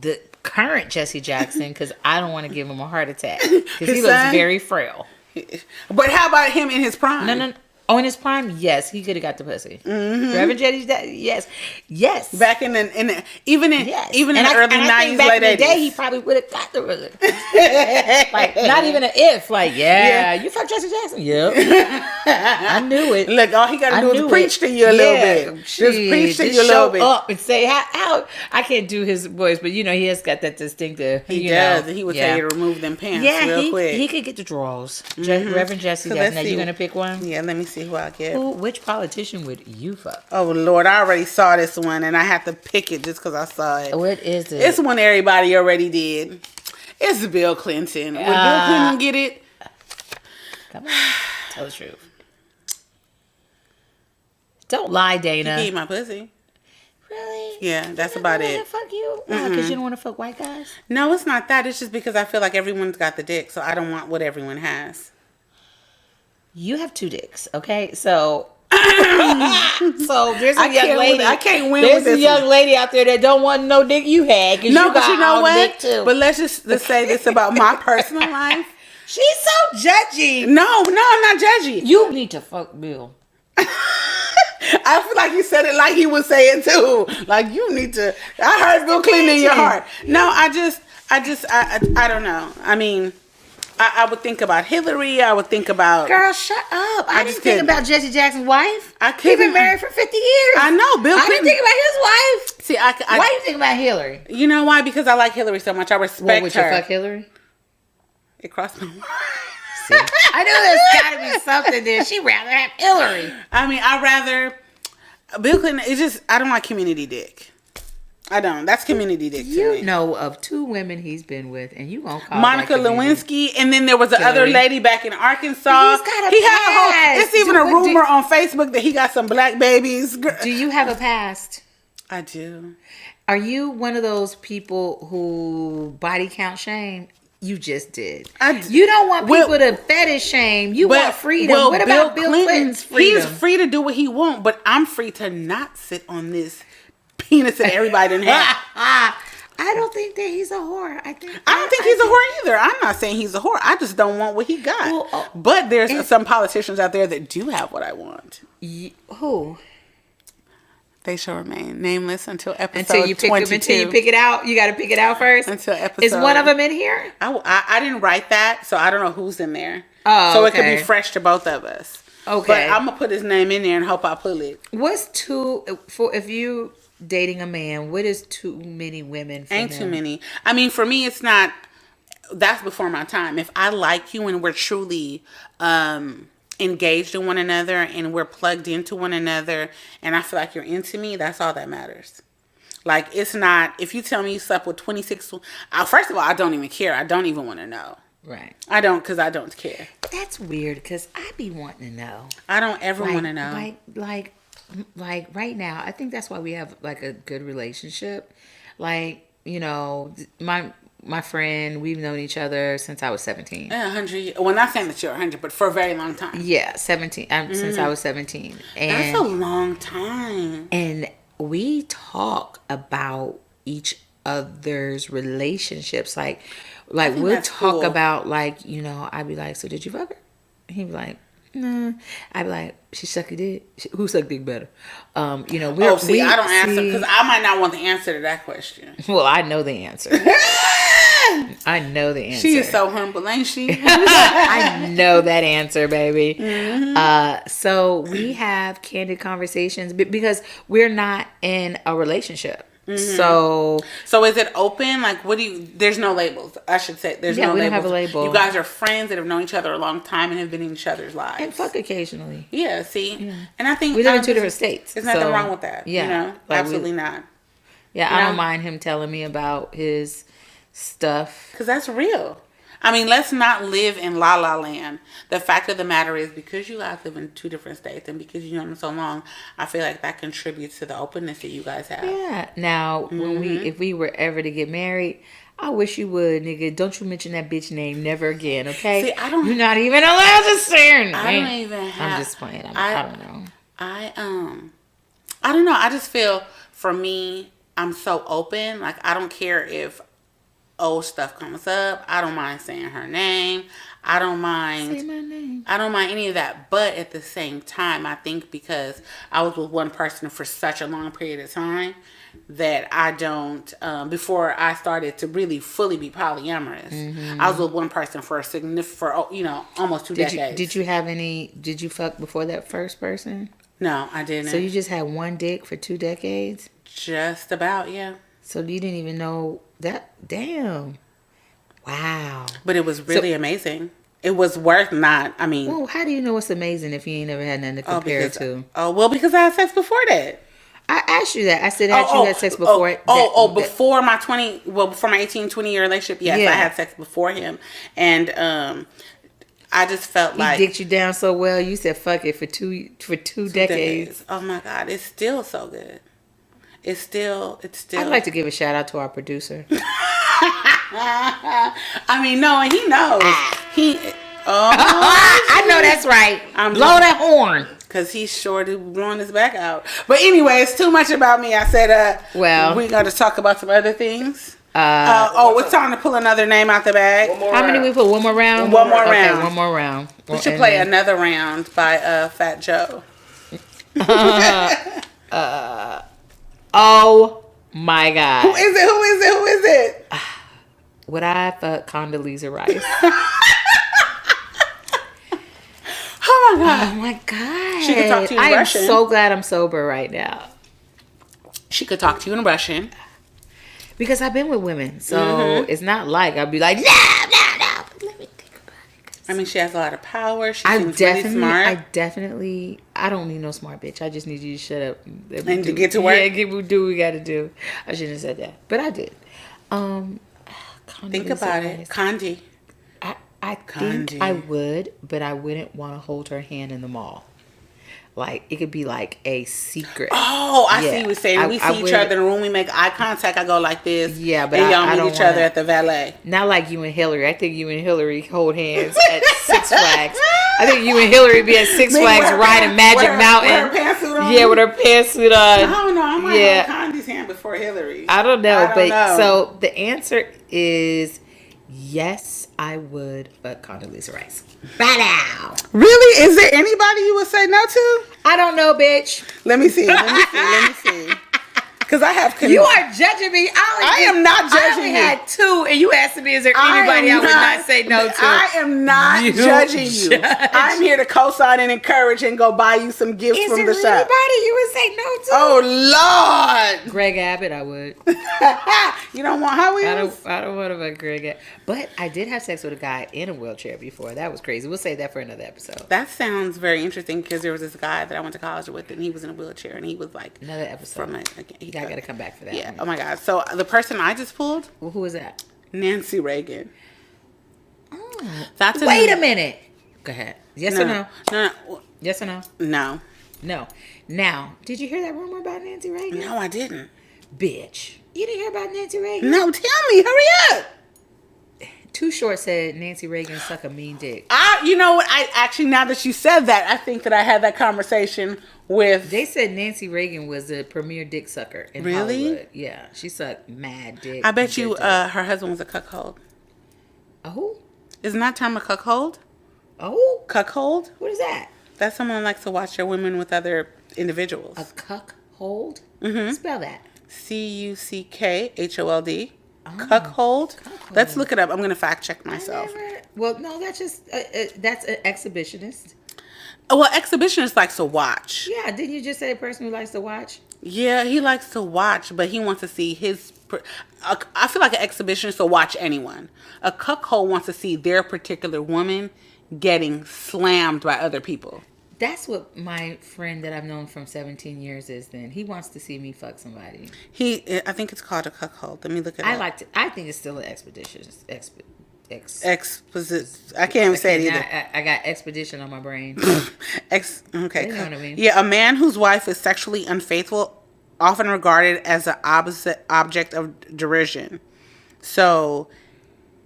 the current Jesse Jackson because I don't want to give him a heart attack because he looks very frail. But how about him in his prime? No. Oh, in his prime, yes, he could have got the pussy. Reverend Jetty's dad, yes. Back in the even in Yes. even And in the early I think 90s, back late in the 80s. day, he probably would have got the pussy. Like, not even an if. Like, you fuck Jesse Jackson. Yep. I knew it. Look, all he got to do is preach to you a little bit. Just preach to you a little bit. Up and say how. I can't do his voice, but you know he has got that distinctive. He does. And he would tell you to remove them pants real quick. He could get the draws. Reverend Jesse Jackson. Now you gonna pick one? Yeah, let me see who I get. Which politician would you fuck? Oh Lord, I already saw this one, and I have to pick it just because I saw it. What is it? It's one everybody already did. It's Bill Clinton. Would Bill Clinton get it? Come on, tell the truth. Don't lie, Dana. He eat my pussy. Really? Yeah, that's about it. Fuck you? Because you don't want to fuck white guys? No, it's not that. It's just because I feel like everyone's got the dick, so I don't want what everyone has. You have 2 dicks, okay? So there's a young lady. I can't win there's with this. There's a young lady out there that don't want no dick you had. No, but you know what? But let's say this about my personal life. She's so judgy. No, I'm not judgy. You need to fuck Bill. I feel like you said it like he would say it too. Like you need to. I heard Bill Clinton in your heart. No, I don't know. I mean, I would think about Hillary. I would think about. Girl, shut up! I didn't think about Jesse Jackson's wife. He's been married for 50 years. I know, Bill Clinton. I didn't think about his wife. See, why do you think about Hillary? You know why? Because I like Hillary so much. I respect would her. You fuck Hillary? It crossed my mind. See, I knew there's got to be something there. She'd rather have Hillary. I mean, I'd rather Bill Clinton. It's just I don't like community dick. I don't. That's community dick to me. You know of 2 women he's been with, and you gonna call Monica Lewinsky, and then there was the other lady back in Arkansas. He's got a he had past. a whole. It's even a rumor on Facebook that he got some black babies. Do you have a past? I do. Are you one of those people who body count shame? You just did. You don't want people to fetish shame. You want freedom. What about Bill Clinton's freedom? He's free to do what he wants, but I'm free to not sit on this penis that everybody didn't have. I don't think that he's a whore. I don't think he's a whore either. I'm not saying he's a whore. I just don't want what he got. Well, but there's some politicians out there that do have what I want. Who? They shall remain nameless until episode until you pick 22. Them, until you pick it out. You got to pick it out first. Until episode. Is one of them in here? I didn't write that, so I don't know who's in there. Oh, so it could be fresh to both of us. Okay, but I'm gonna put his name in there and hope I pull it. What's if you dating a man? What is too many women? Ain't too many. I mean, for me, it's not. That's before my time. If I like you and we're truly engaged in one another and we're plugged into one another and I feel like you're into me, that's all that matters. Like, it's not, if you tell me you slept with 26, first of all, I don't even care. I don't even want to know. Right. I don't, because I don't care. That's weird, because I be wanting to know. I don't ever want to know. Like right now, I think that's why we have like a good relationship. Like, you know, my friend, we've known each other since I was 17. 100. Well, not saying that you're 100, but for a very long time. Yeah, 17. Since I was 17. And that's a long time. And we talk about each other's relationships. Like we'll talk about, like, you know, I'd be like, so did you fuck her? He'd be like, nah. I'd be like, she sucked your dick. Who sucked dick better? You know, I don't answer because I might not want the answer to that question. Well, I know the answer. I know the answer. She is so humble, ain't she? I know that answer, baby. Mm-hmm. So we have candid conversations because we're not in a relationship. Mm-hmm. So is it open? Like, there's no labels. I should say there's no labels. We don't have a label. You guys are friends that have known each other a long time and have been in each other's lives. And fuck occasionally. Yeah, see? Yeah. And I think we live in 2 different states. There's nothing wrong with that. Yeah. You know? Like absolutely not. Yeah, I don't mind him telling me about his stuff. Because that's real. I mean, let's not live in la la land. The fact of the matter is, because you guys live in 2 different states and because you've known them so long, I feel like that contributes to the openness that you guys have. Yeah. Now, if we were ever to get married, I wish you would, nigga. Don't you mention that bitch name never again, okay? See, You're not even allowed to say her name. I don't even have. I'm just playing. I don't know. I don't know. I just feel, for me, I'm so open. Like, I don't care if old stuff comes up. I don't mind saying her name. I don't mind. Say my name. I don't mind any of that. But at the same time, I think because I was with one person for such a long period of time that I don't, before I started to really fully be polyamorous, I was with one person for almost 2 decades. Did you fuck before that first person? No, I didn't. So you just had one dick for 2 decades? Just about, yeah. So you didn't even know that? Damn. Wow. But it was really amazing. It was worth well, how do you know it's amazing if you ain't never had nothing to compare to? Oh, well, because I had sex before that. I asked you that. I said, had you had sex before? Before my 18, 20-year relationship, yes, I had sex before him. And I just felt like... He dicked you down so well, you said, fuck it, for two decades. Oh, my God. It's still so good. It's still... I'd like to give a shout out to our producer. I mean, no, and he knows. I know that's right. Blow that horn. Because he's sure to blowing his back out. But anyway, it's too much about me. I said, we got to talk about some other things. It's time to pull another name out the bag. How many we put? One more round? One more round. One more round. We should play another round by Fat Joe. Oh my God. Who is it? Would I fuck Condoleezza Rice? Oh my God. Oh my God. She could talk to you in Russian. I am so glad I'm sober right now. She could talk to you in Russian. Because I've been with women. So it's not like I'll be like, no. Let me think about it. I mean, she has a lot of power. She seems really smart. I don't need no smart bitch. I just need you to shut up. And to get to work? Yeah, do what we got to do. I shouldn't have said that. But I did. Think about it. Condi. I think I would, but I wouldn't want to hold her hand in the mall. Like, it could be like a secret. Oh, I see what you're saying. We see each other in the room. We make eye contact. I go like this. Yeah, but and y'all meet each other at the valet. Not like you and Hillary. I think you and Hillary hold hands at Six Flags. I think you and Hillary be at Six Flags riding Magic Mountain. With her pantsuit on? Yeah, with her pantsuit on. I don't know. I might hold Condi's hand before Hillary. I don't know. So the answer is yes, I would fuck Condoleezza Rice. By now. Really? Is there anybody you would say no to? I don't know, bitch. Let me see. Because I have... You are judging me. I am not judging you. I only had 2, and you asked me, is there anybody I would not say no to? I am not judging you. I'm here to co-sign and encourage and go buy you some gifts from the shop. Is there anybody you would say no to? Oh, Lord. Greg Abbott, I would. You don't want how he is? I don't want to fuck Greg Abbott. But I did have sex with a guy in a wheelchair before. That was crazy. We'll save that for another episode. That sounds very interesting because there was this guy that I went to college with, and he was in a wheelchair, and he was like... Another episode. I got to come back for that. Yeah. Oh my God. So the person I just pulled. Well, who is that? Nancy Reagan. Oh. That's Wait a minute. Go ahead. Yes or no? No. Yes or no? No. No. Now, did you hear that rumor about Nancy Reagan? No, I didn't. Bitch. You didn't hear about Nancy Reagan? No, tell me. Hurry up. Too Short said Nancy Reagan suck a mean dick. You know what? I actually, now that you said that, I think that I had that conversation with... They said Nancy Reagan was the premier dick sucker in Hollywood. Yeah, she sucked mad dick. I bet you her husband was a cuckold. Oh? Isn't that term a cuckold? Oh? Cuckold? What is that? That's someone who likes to watch their women with other individuals. A cuckold? Mm-hmm. Spell that. Cuckold. Cuckold. Let's look it up. I'm going to fact check myself. Well, no, that's just that's an exhibitionist. Well, exhibitionist likes to watch. Yeah, didn't you just say a person who likes to watch? Yeah, he likes to watch, but he wants to see his... I feel like an exhibitionist will watch anyone. A cuckold wants to see their particular woman getting slammed by other people. That's what my friend that I've known from 17 years is then. He wants to see me fuck somebody. I think it's called a cuckold. Let me look it up. I think it's still an expeditionist. I can't even say it either. I got expedition on my brain. Okay. You know what I mean? Yeah, a man whose wife is sexually unfaithful, often regarded as an object of derision. So,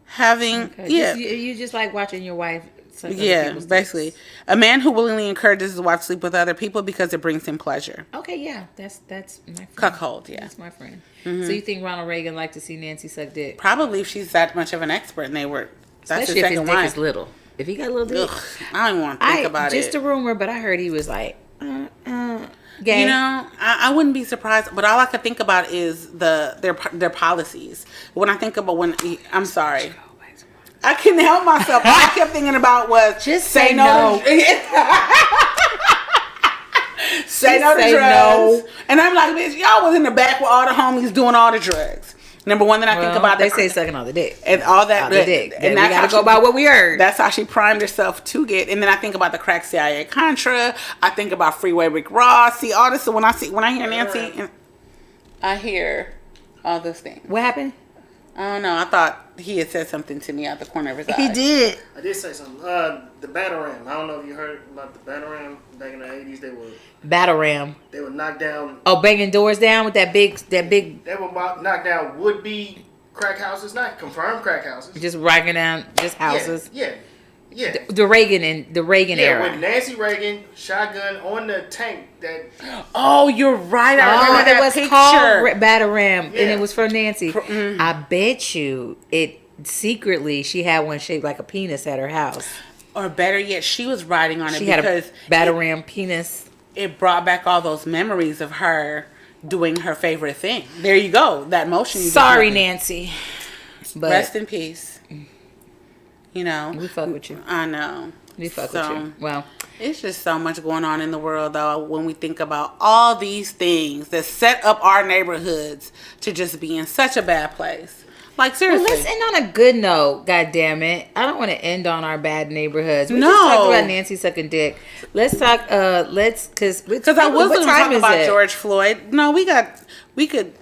having... Okay. Yeah. You just like watching your wife... Yeah, basically. A man who willingly encourages his wife to sleep with other people because it brings him pleasure. Okay, yeah. That's my friend. Cuckold, yeah. That's my friend. Mm-hmm. So you think Ronald Reagan liked to see Nancy suck dick? Probably if she's that much of an expert and they were... That's Especially his second if his dick wife. is little. If he got a little dick. Ugh, I don't want to think about it. Just a rumor, but I heard he was like, gay. You know, I wouldn't be surprised, but all I could think about is their policies. When I think about I'm sorry. I couldn't help myself. All I kept thinking about was just say no. Say no to drugs. No. And I'm like, bitch, y'all was in the back with all the homies doing all the drugs. Number one, then I think about they say sucking all the dick and all that. All the dick. And we gotta go by what we heard. That's how she primed herself to get. And then I think about the crack CIA Contra. I think about Freeway Rick Ross. See all this. So when I hear Nancy, I hear all those things. What happened? I don't know. I thought he had said something to me out the corner of his eye. He did. I did say something. The battle ram. I don't know if you heard about the battle ram back in the 80s. They were battle ram. They would knock down. Oh, banging doors down with that big. They would knock down would-be crack houses, not confirmed crack houses. Just racking down just houses. Yeah. The Reagan era. With Nancy Reagan shotgun on the tank. That. Oh, you're right. I remember that was picture. Called battle ram, and it was from Nancy. Mm-hmm. I bet you it secretly she had one shaped like a penis at her house. Or better yet, she was riding on it because had a battle ram penis. It brought back all those memories of her doing her favorite thing. There you go. That motion. Sorry, Nancy. But rest in peace. You know, we fuck with you. I know. We fuck with you. Well, it's just so much going on in the world, though, when we think about all these things that set up our neighborhoods to just be in such a bad place. Like, seriously. Well, let's end on a good note, God damn it. I don't want to end on our bad neighborhoods. We just talked about Nancy sucking dick. Let's talk, because I was going to talk about George Floyd. No, we could.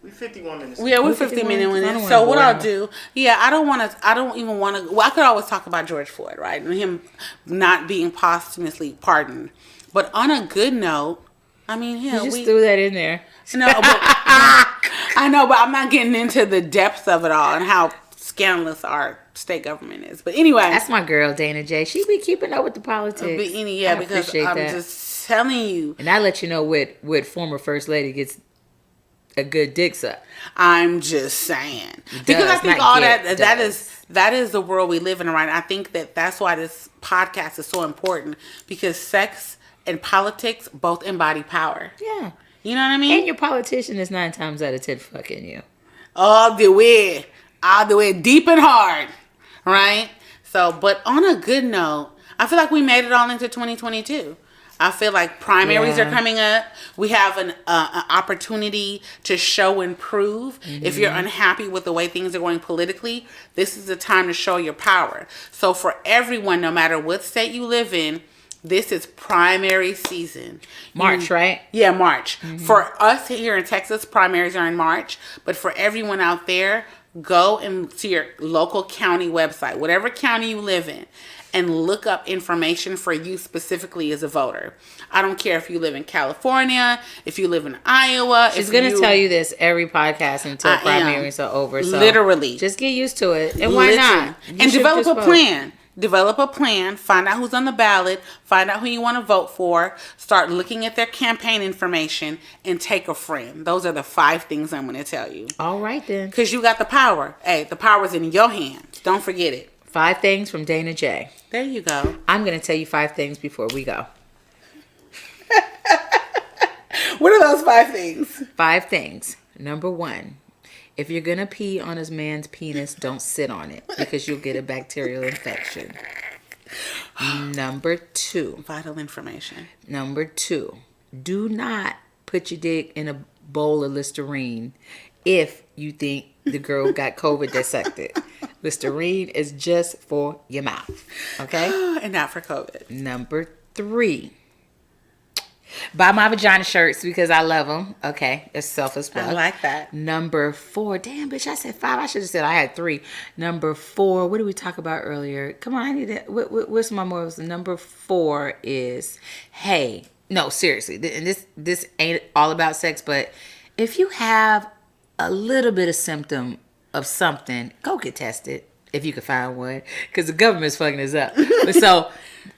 We're 51 minutes. Yeah, we're 50 minutes. So what I'll do, I don't even want to, well, I could always talk about George Floyd, right? And him not being posthumously pardoned. But on a good note, I mean, you just threw that in there. No, but, I know, but I'm not getting into the depths of it all and how scandalous our state government is. But anyway. That's my girl, Dana J. She be keeping up with the politics. Because I'm just telling you. And I let you know what former First Lady gets a good dick suck. I'm just saying. Because I think all that is the world we live in, right? I think that's why this podcast is so important, because sex and politics both embody power. Yeah. You know what I mean? And your politician is 9 times out of 10 fucking you. All the way deep and hard, right? So, but on a good note, I feel like we made it all into 2022. I feel like primaries are coming up. We have an opportunity to show and prove. Mm-hmm. If you're unhappy with the way things are going politically, this is the time to show your power. So for everyone, no matter what state you live in, this is primary season. March, right? Yeah, March. Mm-hmm. For us here in Texas, primaries are in March. But for everyone out there, go to your local county website, whatever county you live in, and look up information for you specifically as a voter. I don't care if you live in California, if you live in Iowa. She's going to tell you this every podcast until primaries are over. So literally. Just get used to it. And why not? And develop a plan. Develop a plan. Find out who's on the ballot. Find out who you want to vote for. Start looking at their campaign information and take a friend. Those are the 5 things I'm going to tell you. All right, then. Because you got the power. Hey, the power's in your hands. Don't forget it. 5 things from Dana J. There you go. I'm going to tell you 5 things before we go. What are those 5 things? 5 things. Number 1, if you're going to pee on a man's penis, don't sit on it because you'll get a bacterial infection. Number 2. Vital information. Number 2, do not put your dick in a bowl of Listerine if you think the girl got COVID that sucked it. Listerine is just for your mouth. Okay? And not for COVID. Number 3. Buy my vagina shirts because I love them. Okay, it's selfish plug. I like that. Number 4. Damn, bitch, I said 5. I should have said I had 3. Number 4. What did we talk about earlier? Come on, I need it. What's my more? Number 4 is, hey, no, seriously, and this ain't all about sex, but if you have a little bit of symptom of something, go get tested if you can find one, because the government's fucking us up. So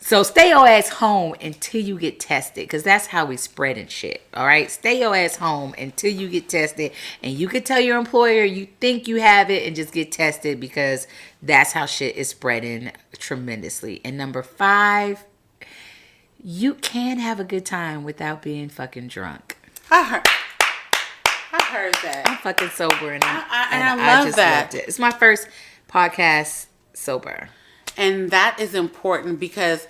So stay your ass home until you get tested, because that's how we spread and shit. All right, stay your ass home until you get tested, and you can tell your employer you think you have it and just get tested, because that's how shit is spreading tremendously. And number 5, you can have a good time without being fucking drunk. I heard that. I'm fucking sober, and I love just that. loved it. It's my first podcast sober. And that is important, because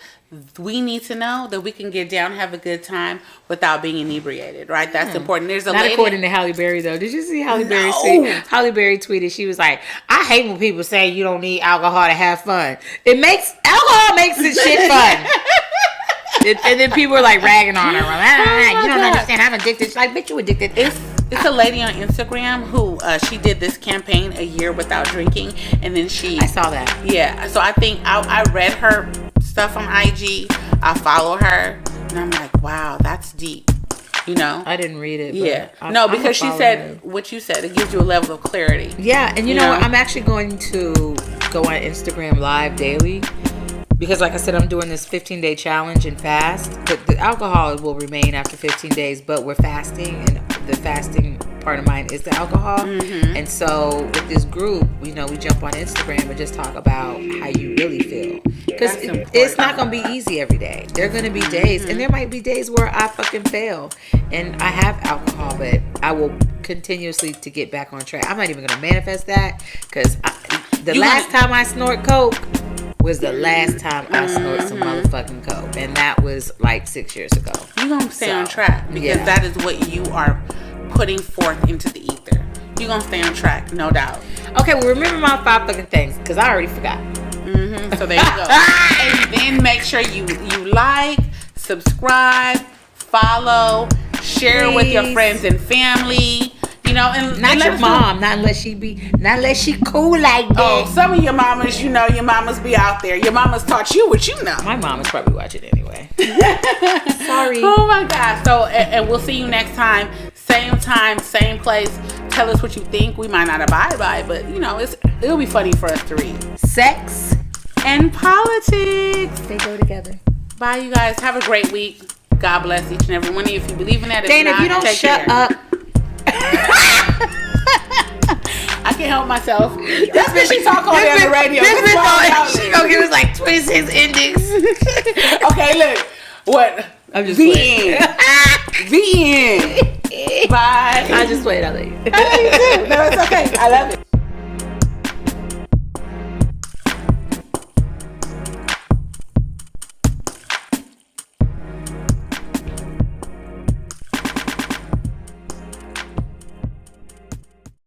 we need to know that we can get down and have a good time without being inebriated, right? That's important. There's a Not lady... according to Halle Berry, though. Did you see Halle Berry's tweet? Halle Berry tweeted, she was like, I hate when people say you don't need alcohol to have fun. Alcohol makes this shit fun. And then people were like ragging on her. Like, you don't understand. I'm addicted. She's like, bitch, you addicted. It's a lady on Instagram who she did this campaign, a year without drinking, and then I saw that. Yeah, so I think I read her stuff on IG. I follow her, and I'm like, wow, that's deep. You know, I didn't read it. Yeah, because she said what you said. It gives you a level of clarity. Yeah, and you know what? I'm actually going to go on Instagram Live daily. Because like I said, I'm doing this 15-day challenge and fast. But the alcohol will remain after 15 days. But we're fasting. And the fasting part of mine is the alcohol. Mm-hmm. And so with this group, we jump on Instagram and just talk about how you really feel. Because it's not going to be easy every day. There are going to be days. Mm-hmm. And there might be days where I fucking fail. And I have alcohol. But I will continuously to get back on track. I'm not even going to manifest that. Because the last time I snort coke was the last time I snorted some motherfucking coke, and that was like 6 years ago. You're gonna stay on track, because that is what you are putting forth into the ether. You're gonna stay on track, no doubt. Okay, well, remember my 5 fucking things, because I already forgot. So there you go. And then make sure you like, subscribe, follow, share with your friends and family. And not your mom, not unless she cool like that. Oh, some of your mamas, your mamas be out there. Your mamas taught you what you know. My mom is probably watching anyway. Sorry. Oh my gosh. So, and we'll see you next time, same place. Tell us what you think. We might not abide by it, but it'll be funny for us to read. Sex and politics, they go together. Bye, you guys. Have a great week. God bless each and every one of you. If you believe in that, Dana, if you don't shut up. I can't help myself. This bitch she talk on the radio. She gonna give us like 26 endings. Okay, look. What? I'm just the end. The end. Bye. I just played. I love you. I love you too. No, it's okay. I love it.